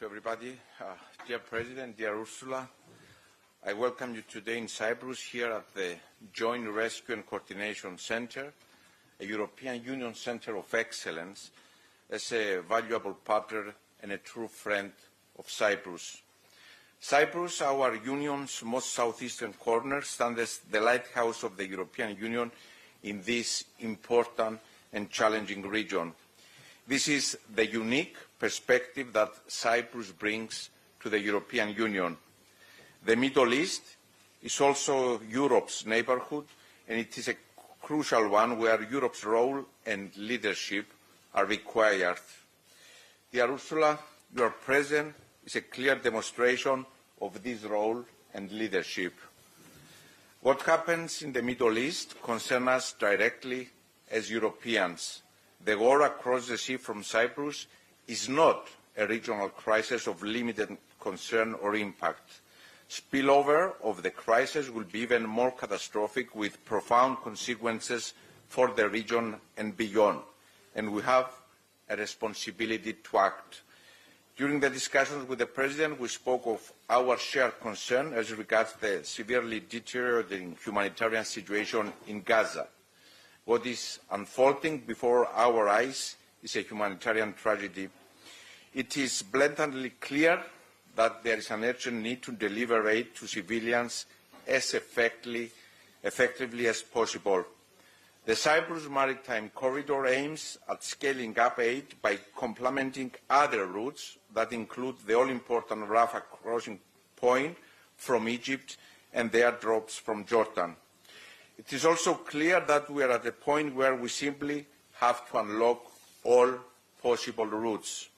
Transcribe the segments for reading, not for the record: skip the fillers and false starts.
to everybody. Dear President, dear Ursula, I welcome you today in Cyprus here at the Joint Rescue and Coordination Centre, a European Union Centre of Excellence, as a valuable partner and a true friend of Cyprus. Cyprus, our Union's most southeastern corner, stands as the lighthouse of the European Union in this important and challenging region. This is the unique perspective that Cyprus brings to the European Union. The Middle East is also Europe's neighbourhood, and it is a crucial one where Europe's role and leadership are required. Dear Ursula, your presence is a clear demonstration of this role and leadership. What happens in the Middle East concerns us directly as Europeans. The war across the sea from Cyprus is not a regional crisis of limited concern or impact. Spillover of the crisis will be even more catastrophic, with profound consequences for the region and beyond, and we have a responsibility to act. During the discussions with the President, we spoke of our shared concern as regards the severely deteriorating humanitarian situation in Gaza. What is unfolding before our eyes is a humanitarian tragedy. It is blatantly clear that there is an urgent need to deliver aid to civilians as effectively as possible. The Cyprus Maritime Corridor aims at scaling up aid by complementing other routes that include the all-important Rafah crossing point from Egypt and the airdrops from Jordan. It is also clear that we are at a point where we simply have to unlock all possible routes.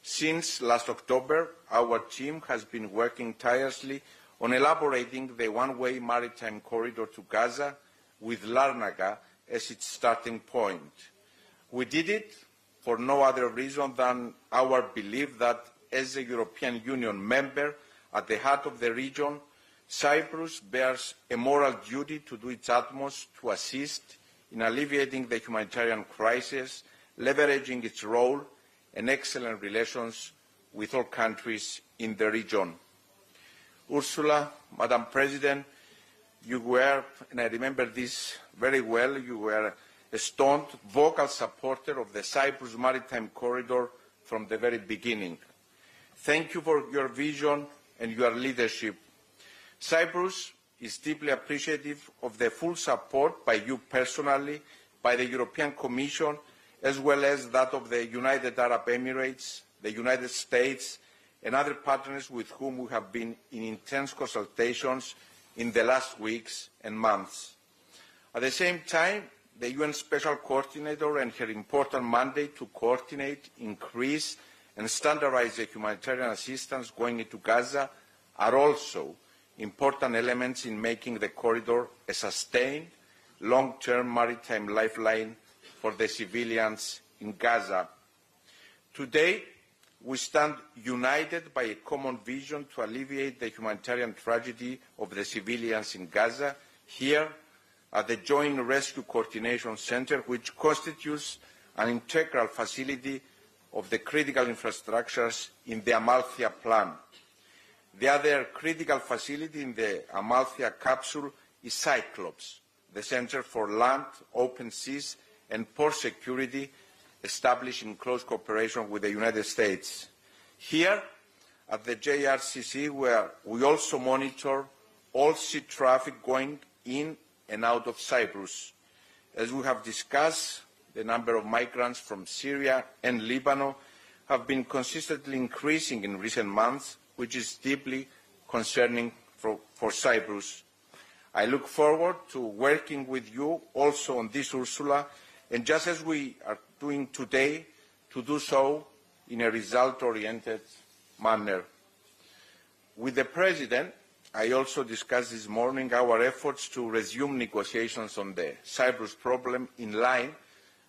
Since last October, our team has been working tirelessly on elaborating the one-way maritime corridor to Gaza, with Larnaca as its starting point. We did it for no other reason than our belief that, as a European Union member at the heart of the region, Cyprus bears a moral duty to do its utmost to assist in alleviating the humanitarian crisis, leveraging its role and excellent relations with all countries in the region. Ursula, Madam President, you were, and I remember this very well, you were a staunch, vocal supporter of the Cyprus Maritime Corridor from the very beginning. Thank you for your vision and your leadership. Cyprus is deeply appreciative of the full support by you personally, by the European Commission, as well as that of the United Arab Emirates, the United States, and other partners with whom we have been in intense consultations in the last weeks and months. At the same time, the UN Special Coordinator and her important mandate to coordinate, increase, and standardize the humanitarian assistance going into Gaza are also important elements in making the corridor a sustained, long-term maritime lifeline for the civilians in Gaza. Today, we stand united by a common vision to alleviate the humanitarian tragedy of the civilians in Gaza here at the Joint Rescue Coordination Centre, which constitutes an integral facility of the critical infrastructures in the Amalthea Plan. The other critical facility in the Amalthea capsule is Cyclops, the Centre for Land, Open Seas and Port Security, established in close cooperation with the United States. Here, at the JRCC, where we also monitor all sea traffic going in and out of Cyprus. As we have discussed, the number of migrants from Syria and Lebanon have been consistently increasing in recent months, which is deeply concerning for Cyprus. I look forward to working with you also on this, Ursula, and just as we are doing today, to do so in a result-oriented manner. With the President, I also discussed this morning our efforts to resume negotiations on the Cyprus problem in line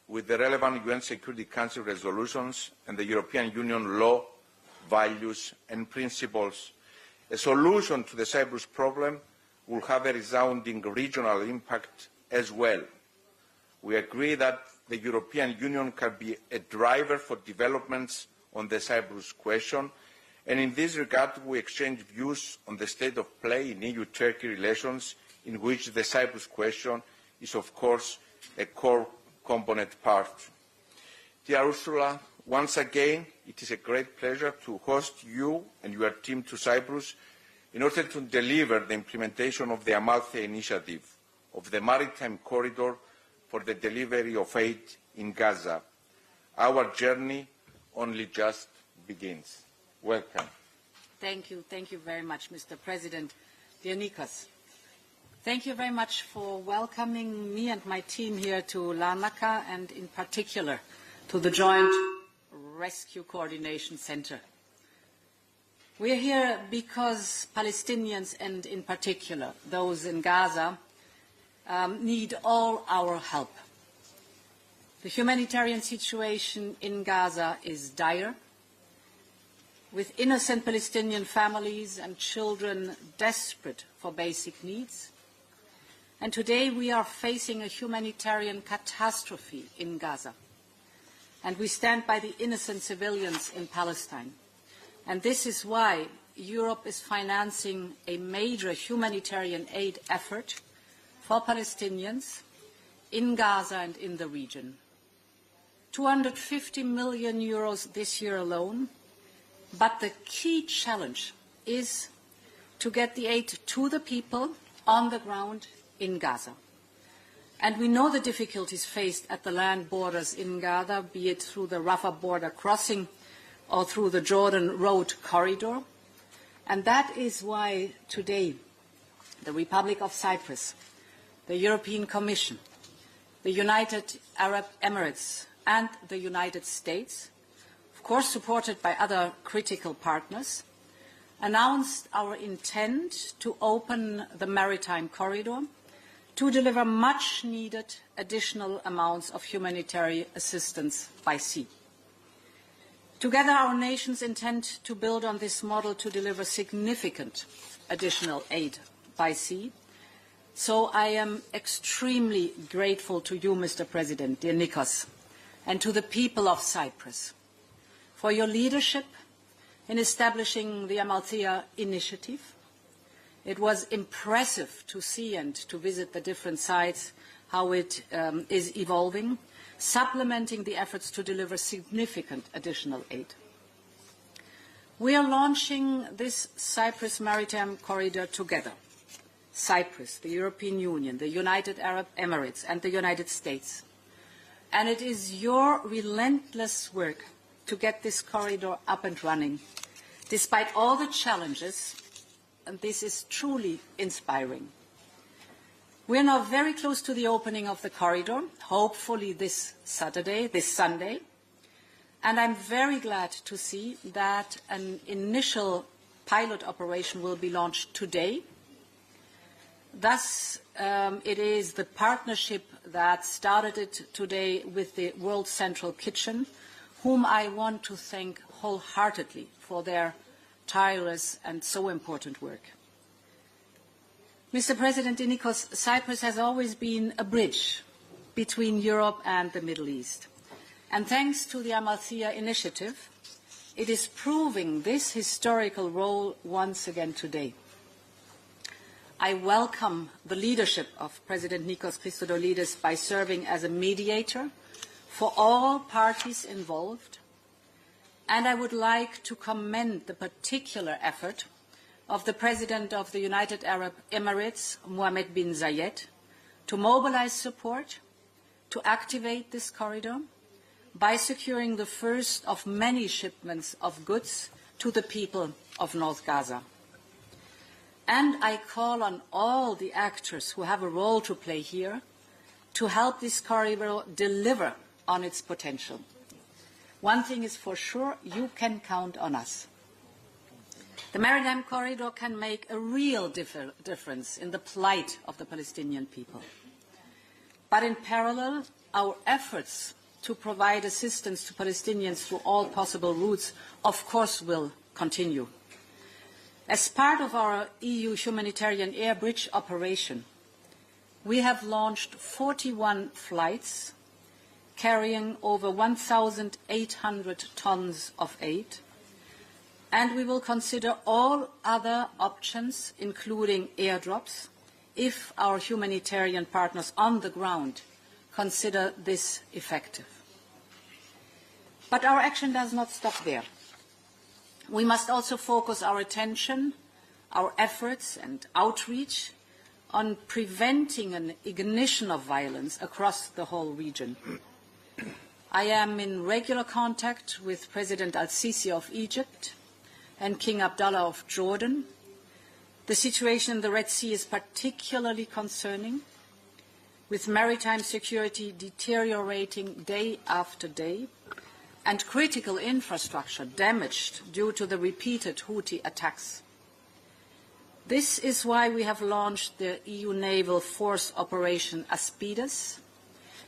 with the relevant UN Security Council resolutions and the European Union law, values and principles. A solution to the Cyprus problem will have a resounding regional impact as well. We agree that the European Union can be a driver for developments on the Cyprus question, And in this regard, we exchange views on the state of play in EU-Turkey relations, in which the Cyprus question is, of course, a core component part. Dear Ursula, once again, it is a great pleasure to host you and your team to Cyprus in order to deliver the implementation of the Amalthea Initiative, of the Maritime Corridor for the delivery of aid in Gaza. Our journey only just begins. Welcome. Thank you. Thank you very much, Mr. President. Dear Nikos, thank you very much for welcoming me and my team here to Larnaca and in particular to the Joint Rescue Coordination Center. We are here because Palestinians and in particular those in Gaza need all our help. The humanitarian situation in Gaza is dire, with innocent Palestinian families and children desperate for basic needs. And today we are facing a humanitarian catastrophe in Gaza. And we stand by the innocent civilians in Palestine. And this is why Europe is financing a major humanitarian aid effort for Palestinians in Gaza and in the region. 250 million euros this year alone. But the key challenge is to get the aid to the people on the ground in Gaza. And we know the difficulties faced at the land borders in Gaza, be it through the Rafah border crossing or through the Jordan Road corridor. And that is why today the Republic of Cyprus, the European Commission, the United Arab Emirates and the United States, of course supported by other critical partners, announced our intent to open the maritime corridor to deliver much-needed additional amounts of humanitarian assistance by sea. Together, our nations intend to build on this model to deliver significant additional aid by sea. So I am extremely grateful to you, Mr. President, dear Nikos, and to the people of Cyprus for your leadership in establishing the Amalthea Initiative. It was impressive to see and to visit the different sites, how it is evolving, supplementing the efforts to deliver significant additional aid. We are launching this Cyprus Maritime Corridor together. Cyprus, the European Union, the United Arab Emirates and the United States. And it is your relentless work to get this corridor up and running, despite all the challenges, and this is truly inspiring. We are now very close to the opening of the corridor, hopefully this Sunday, and I'm very glad to see that an initial pilot operation will be launched today. Thus, it is the partnership that started it today with the World Central Kitchen, whom I want to thank wholeheartedly for their tireless and so important work. Mr. President Nikos, Cyprus has always been a bridge between Europe and the Middle East. And thanks to the Amalthea Initiative, it is proving this historical role once again today. I welcome the leadership of President Nikos Christodoulides by serving as a mediator for all parties involved, and I would like to commend the particular effort of the President of the United Arab Emirates, Mohammed bin Zayed, to mobilize support to activate this corridor by securing the first of many shipments of goods to the people of North Gaza. And I call on all the actors who have a role to play here to help this corridor deliver on its potential. One thing is for sure, you can count on us. The Maritime Corridor can make a real difference in the plight of the Palestinian people. But in parallel, our efforts to provide assistance to Palestinians through all possible routes, of course, will continue. As part of our EU humanitarian air bridge operation, we have launched 41 flights carrying over 1,800 tons of aid. and we will consider all other options, including airdrops, if our humanitarian partners on the ground consider this effective. But our action does not stop there. We must also focus our attention, our efforts and outreach on preventing an ignition of violence across the whole region. I am in regular contact with President al-Sisi of Egypt and King Abdullah of Jordan. The situation in the Red Sea is particularly concerning, with maritime security deteriorating day after day and critical infrastructure damaged due to the repeated Houthi attacks. This is why we have launched the EU Naval Force Operation Aspides,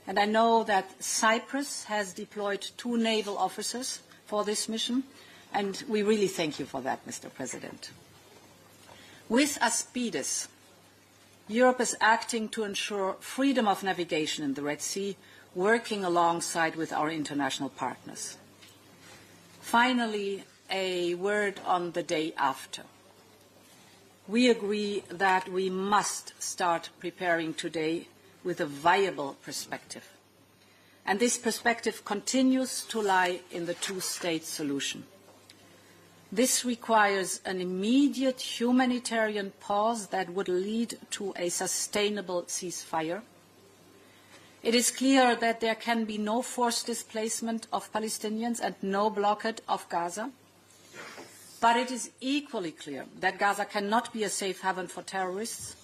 and I know that Cyprus has deployed 2 naval officers for this mission, and we really thank you for that, Mr. President. With Aspides, Europe is acting to ensure freedom of navigation in the Red Sea, working alongside with our international partners. Finally, a word on the day after. We agree that we must start preparing today with a viable perspective. And this perspective continues to lie in the two-state solution. This requires an immediate humanitarian pause that would lead to a sustainable ceasefire. It is clear that there can be no forced displacement of Palestinians and no blockade of Gaza. But it is equally clear that Gaza cannot be a safe haven for terrorists,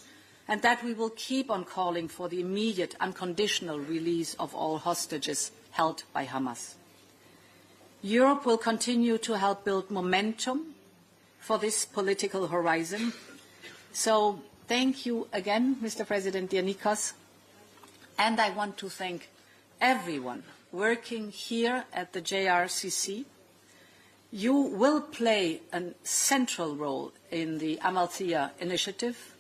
and that we will keep on calling for the immediate unconditional release of all hostages held by Hamas. Europe will continue to help build momentum for this political horizon. So thank you again, Mr. President, dear Nikos, and I want to thank everyone working here at the JRCC. You will play a central role in the Amalthea initiative.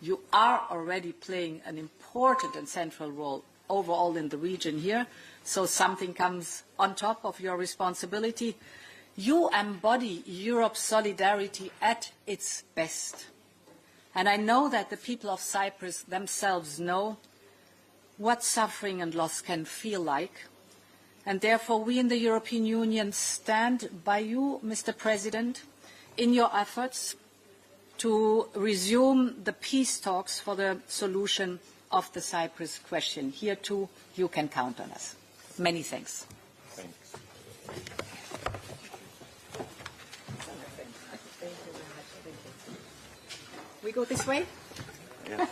You are already playing an important and central role overall in the region here, so something comes on top of your responsibility. You embody Europe's solidarity at its best. And I know that the people of Cyprus themselves know what suffering and loss can feel like. And therefore, we in the European Union stand by you, Mr. President, in your efforts to resume the peace talks for the solution of the Cyprus question. Here, too, you can count on us. Many thanks. Thanks. We go this way? Yeah.